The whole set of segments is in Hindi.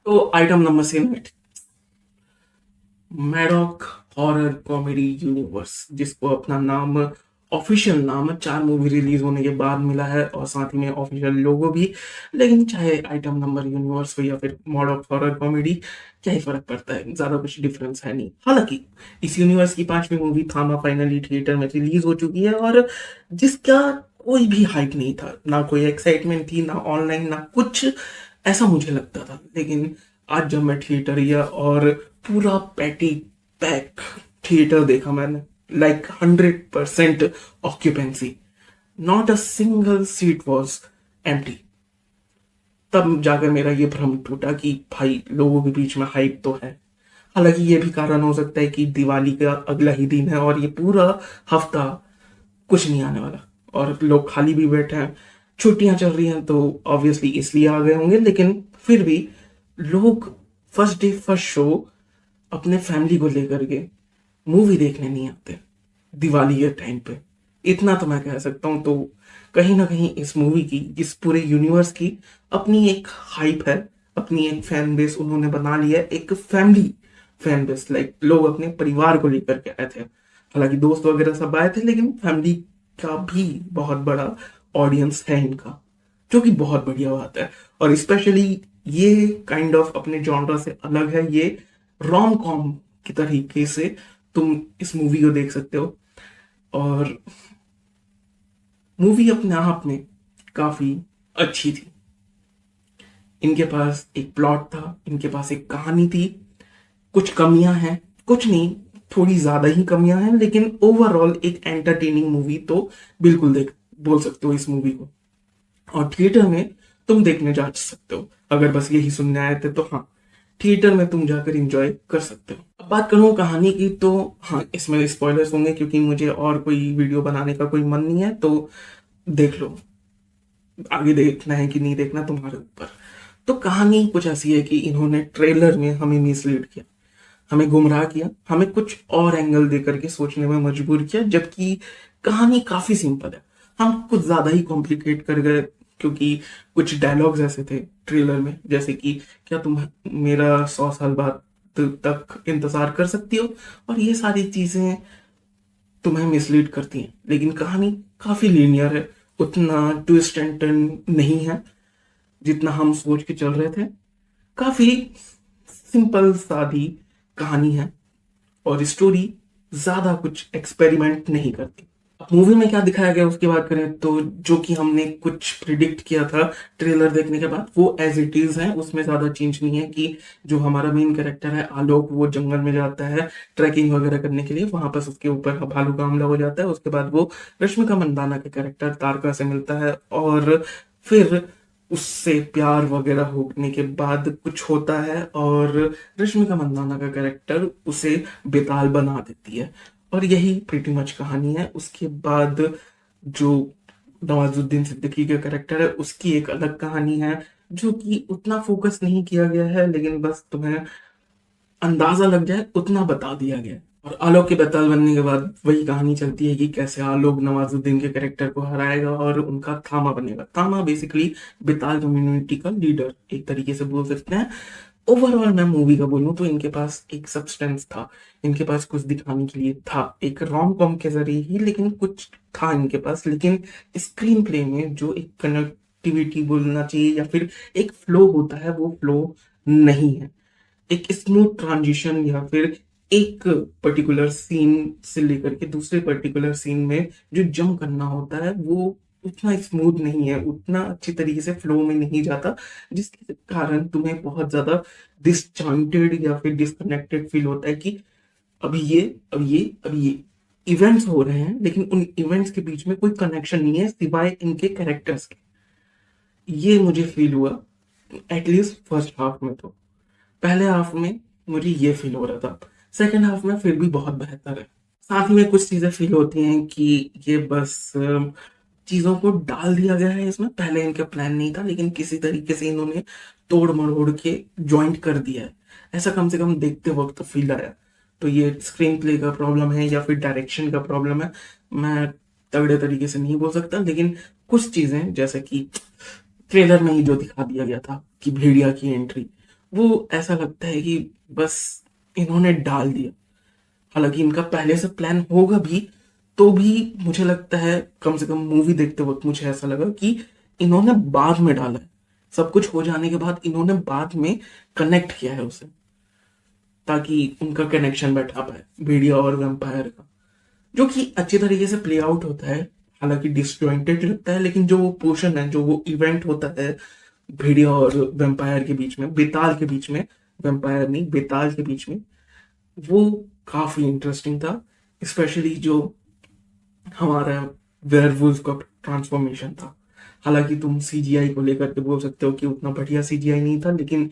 तो item number 7, Maddock horror comedy universe, जिसको अपना नाम, ऑफिशियल नाम 4 मूवी रिलीज होने के बाद मिला है और साथ ही में ऑफिशियल लोगो भी। लेकिन चाहे आइटम नंबर यूनिवर्स हो या फिर मॉडॉक हॉरर कॉमेडी, क्या ही फर्क पड़ता है, ज्यादा कुछ डिफरेंस है नहीं। हालांकि इस यूनिवर्स की 5वीं मूवी थामा फाइनली थिएटर में रिलीज हो चुकी है, और जिसका कोई भी हाइप नहीं था, ना कोई एक्साइटमेंट थी, ना ऑनलाइन, ना कुछ ऐसा मुझे लगता था। लेकिन आज जब मैं थिएटर गया और पूरा पैटी पैक थिएटर देखा मैंने, like 100% occupancy, not a single seat was empty, तब जाकर मेरा ये भ्रम टूटा कि भाई लोगों के बीच में हाइप तो है। हालांकि ये भी कारण हो सकता है कि दिवाली का अगला ही दिन है और ये पूरा हफ्ता कुछ नहीं आने वाला और लोग खाली भी बैठे हैं, छुट्टियां चल रही हैं, तो ऑब्वियसली इसलिए आ गए होंगे। लेकिन फिर भी लोग फर्स्ट डे फर्स्ट शो अपने फैमिली को लेकर के मूवी देखने नहीं आते दिवाली के टाइम पे। इतना तो मैं कह सकता हूँ। तो कहीं ना कहीं इस मूवी की, इस पूरे यूनिवर्स की अपनी एक हाइप है, अपनी एक फैन बेस उन्होंने बना लिया है, एक फैमिली फैन बेस, लाइक लोग अपने परिवार को लेकर के आए थे। हालांकि दोस्त वगैरह सब आए थे, लेकिन फैमिली का भी बहुत बड़ा ऑडियंस है इनका, जो कि बहुत बढ़िया बात है। और स्पेशली ये काइंड ऑफ अपने जॉनरा से अलग है, ये रोम कॉम की तरीके से तुम इस मूवी को देख सकते हो। और मूवी अपने आप में काफी अच्छी थी। इनके पास एक प्लॉट था, इनके पास एक कहानी थी। कुछ कमियां हैं, कुछ नहीं, थोड़ी ज्यादा ही कमियां हैं, लेकिन ओवरऑल एक एंटरटेनिंग मूवी तो बिल्कुल देख बोल सकते हो इस मूवी को। और थिएटर में तुम देखने जा सकते हो। अगर बस यही सुनने आए थे तो हाँ, थिएटर में तुम जाकर एंजॉय कर सकते हो। अब बात करूँ कहानी की, तो हाँ, इसमें स्पॉयलर्स होंगे क्योंकि मुझे और कोई वीडियो बनाने का कोई मन नहीं है। तो देख लो, आगे देखना है कि नहीं देखना तुम्हारे ऊपर। तो कहानी कुछ ऐसी है कि इन्होंने ट्रेलर में हमें मिसलीड किया, हमें गुमराह किया, हमें कुछ और एंगल दे करके सोचने में मजबूर किया, जबकि कहानी काफी सिंपल है। हम कुछ ज्यादा ही कॉम्प्लिकेट कर गए, क्योंकि कुछ डायलॉग्स ऐसे थे ट्रेलर में, जैसे कि क्या तुम मेरा 100 साल बाद तक इंतजार कर सकती हो, और ये सारी चीजें तुम्हें मिसलीड करती हैं। लेकिन कहानी काफी लीनियर है, उतना ट्विस्ट एंड टर्न नहीं है जितना हम सोच के चल रहे थे। काफी सिंपल सादी कहानी है, और स्टोरी ज्यादा कुछ एक्सपेरिमेंट नहीं करती। मूवी में क्या दिखाया गया उसकी बात करें तो, जो कि हमने कुछ प्रिडिक्ट किया था ट्रेलर देखने के बाद, वो एज इट इज है। उसमें ज्यादा चेंज नहीं है कि जो हमारा मेन कैरेक्टर है आलोक, वो जंगल में जाता है ट्रैकिंग वगैरह करने के लिए, वहां पर उसके ऊपर भालू का हमला हो जाता है। उसके बाद वो रश्मिका मंदाना के कैरेक्टर तारका से मिलता है, और फिर उससे प्यार वगैरह होने के बाद कुछ होता है, और रश्मिका मंदाना का कैरेक्टर उसे बेताल बना देती है। और यही प्रीटी मच कहानी है। उसके बाद जो नवाजुद्दीन सिद्दीकी का कैरेक्टर है, उसकी एक अलग कहानी है, जो कि उतना फोकस नहीं किया गया है, लेकिन बस तुम्हें अंदाजा लग जाए उतना बता दिया गया है। और आलोक के बेताल बनने के बाद वही कहानी चलती है कि कैसे आलोक नवाजुद्दीन के कैरेक्टर को हराएगा और उनका थामा बनेगा। थामा बेसिकली बेताल कम्युनिटी का लीडर एक तरीके से बोल सकते हैं। ओवरऑल मैं मूवी का बोलूं तो इनके पास एक सब्सटेंस था, इनके पास कुछ दिखाने के लिए था, एक रोम कॉम के जरिए ही, लेकिन कुछ था इनके पास। लेकिन स्क्रीन प्ले में जो एक कनेक्टिविटी बोलना चाहिए या फिर एक फ्लो होता है, वो फ्लो नहीं है। एक स्मूथ ट्रांजिशन या फिर एक पर्टिकुलर सीन से लेकर के दूसरे पर्टिकुलर सीन में जो जंप करना होता है, वो उतना स्मूथ नहीं है, उतना अच्छी तरीके से फ्लो में नहीं जाता, जिसके कारण तुम्हें बहुत ज्यादा डिसजॉइंटेड या फिर डिस्कनेक्टेड फील होता है कि अभी ये, अभी ये इवेंट्स हो रहे हैं, लेकिन उन इवेंट्स के बीच में कोई कनेक्शन नहीं है सिवाय इनके कैरेक्टर्स के। ये मुझे फील हुआ एटलीस्ट फर्स्ट हाफ में। तो पहले हाफ में मुझे ये फील हो रहा था, सेकंड हाफ में फिर भी बहुत बेहतर है। साथ ही में कुछ चीजें फील होती हैं कि ये बस चीजों को डाल दिया गया है इसमें, पहले इनका प्लान नहीं था, लेकिन किसी तरीके से इन्होंने तोड़ मरोड़ के ज्वाइंट कर दिया है, ऐसा कम से कम देखते वक्त फील आया। तो ये स्क्रीन प्ले का प्रॉब्लम है या फिर डायरेक्शन का प्रॉब्लम है, मैं तगड़े तरीके से नहीं बोल सकता। लेकिन कुछ चीजें, जैसे कि ट्रेलर में ही जो दिखा दिया गया था कि भेड़िया की एंट्री, वो ऐसा लगता है कि बस इन्होंने डाल दिया। हालांकि इनका पहले से प्लान होगा भी, तो भी मुझे लगता है, कम से कम मूवी देखते वक्त मुझे ऐसा लगा कि इन्होंने बाद में डाला है। सब कुछ हो जाने के बाद इन्होंने बाद में कनेक्ट किया है उसे, ताकि उनका कनेक्शन बैठा पाए भेड़िया और वैम्पायर का, जो कि अच्छे तरीके से प्ले आउट होता है। हालांकि डिसजॉइंटेड लगता है, लेकिन जो वो पोर्शन है, जो वो इवेंट होता है भेड़िया और वैम्पायर के बीच में, बेताल के बीच में, वैम्पायर नहीं बेताल के बीच में, वो काफी इंटरेस्टिंग था। स्पेशली जो हमारा वेयरवुल्फ का ट्रांसफॉर्मेशन था। हालांकि तुम सीजीआई को लेकर के बोल सकते हो कि उतना बढ़िया सीजीआई नहीं था, लेकिन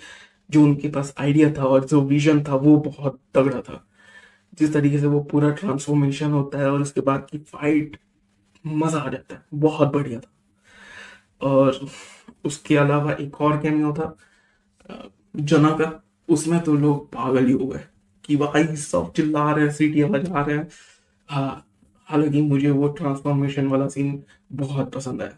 जो उनके पास आइडिया था और जो विजन था वो बहुत तगड़ा था। जिस तरीके से वो पूरा ट्रांसफॉर्मेशन होता है और उसके बाद की फाइट, मजा आ जाता है, बहुत बढ़िया था। और उसके अलावा एक और कैमियो था जना का। उसमें तो लोग पागल ही हो गए कि भाई सब चिल्ला रहे हैं, सीटियां बजा रहे हैं। हाँ, हालांकि मुझे वो ट्रांसफॉर्मेशन वाला सीन बहुत पसंद आया।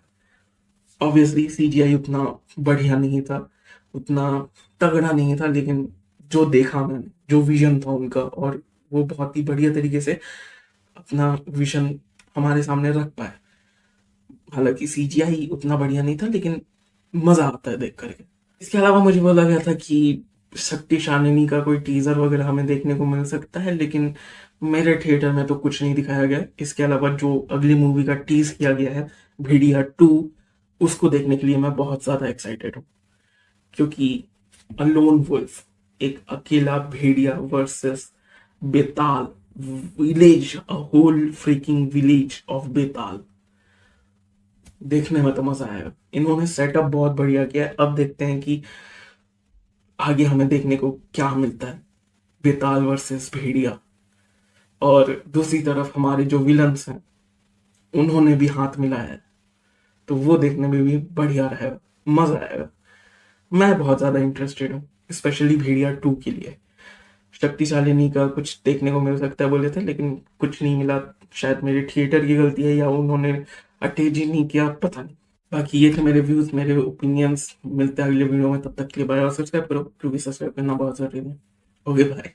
ऑब्वियसली सीजीआई उतना बढ़िया नहीं था, उतना तगड़ा नहीं था, लेकिन जो देखा मैंने, जो विजन था उनका, और वो बहुत ही बढ़िया तरीके से अपना विजन हमारे सामने रख पाए। हालांकि सीजीआई उतना बढ़िया नहीं था, लेकिन मजा आता है देख करके। इसके अलावा मुझे बोला गया था कि शक्ति शालिनी का कोई टीजर वगैरह हमें देखने को मिल सकता है, लेकिन मेरे थिएटर में तो कुछ नहीं दिखाया गया। इसके अलावा जो अगली मूवी का टीज किया गया है, भेड़िया 2, उसको देखने के लिए मैं बहुत ज्यादा एक्साइटेड हूँ। क्योंकि अ लोन वुल्फ, एक अकेला भेड़िया versus Betaal village, a whole freaking village of Betaal, देखने में तो मजा आएगा। इन्होंने सेटअप बहुत बढ़िया किया है। अब देखते हैं कि आगे हमें देखने को क्या मिलता है, बेताल वर्सेस भेड़िया। और दूसरी तरफ हमारे जो विलन्स हैं, उन्होंने भी हाथ मिलाया है, तो वो देखने में भी बढ़िया रहेगा, मजा आएगा। मैं बहुत ज्यादा इंटरेस्टेड हूँ, स्पेशली भेड़िया 2 के लिए। शक्तिशालिनी का कुछ देखने को मिल सकता है बोले थे, लेकिन कुछ नहीं मिला। शायद मेरे थिएटर की गलती है, या उन्होंने अटैच ही नहीं किया, पता नहीं। बाकी ये थे मेरे व्यूज, मेरे ओपिनियंस। मिलते हैं अगले वीडियो में, तब तक के लिए बाय, और सब्सक्राइब करो क्योंकि सब्सक्राइब करना बहुत जरूरी है। Okay bye.